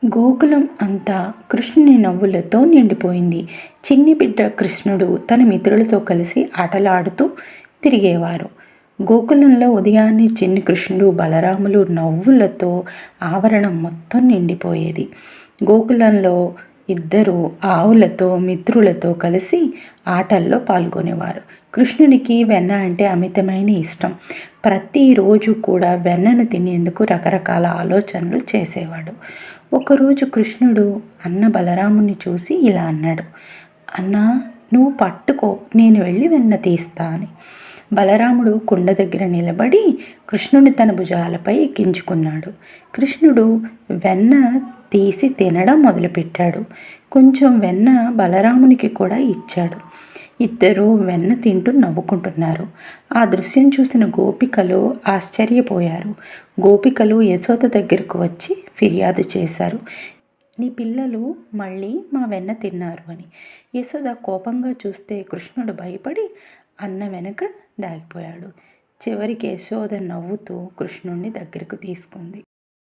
గోకులం అంతా కృష్ణుని నవ్వులతో నిండిపోయింది. చిన్ని బిడ్డ కృష్ణుడు తన మిత్రులతో కలిసి ఆటలాడుతూ తిరిగేవారు. గోకులంలో ఉదయాన్నే చిన్ని కృష్ణుడు బలరాములు నవ్వులతో ఆవరణం మొత్తం నిండిపోయేది. గోకులంలో ఇద్దరు ఆవులతో మిత్రులతో కలిసి ఆటల్లో పాల్గొనేవారు. కృష్ణుడికి వెన్న అంటే అమితమైన ఇష్టం. ప్రతిరోజు కూడా వెన్నను తినేందుకు రకరకాల ఆలోచనలు చేసేవాడు. ఒకరోజు కృష్ణుడు అన్న బలరాముని చూసి ఇలా అన్నాడు, అన్నా, నువ్వు పట్టుకో, నేను వెళ్ళి వెన్న తీస్తా అని. బలరాముడు కుండ దగ్గర నిలబడి కృష్ణుని తన భుజాలపై ఎక్కించుకున్నాడు. కృష్ణుడు వెన్న తీసి తినడం మొదలుపెట్టాడు. కొంచెం వెన్న బలరామునికి కూడా ఇచ్చాడు. ఇద్దరూ వెన్న తింటూ నవ్వుకుంటున్నారు. ఆ దృశ్యం చూసిన గోపికలు ఆశ్చర్యపోయారు. గోపికలు యశోద దగ్గరకు వచ్చి ఫిర్యాదు చేశారు, నీ పిల్లలు మళ్ళీ మా వెన్న తిన్నారు అని. యశోద కోపంగా చూస్తే కృష్ణుడు భయపడి అన్న వెనక దాగిపోయాడు. చివరికి యశోద నవ్వుతూ కృష్ణుడిని దగ్గరకు తీసుకుంది.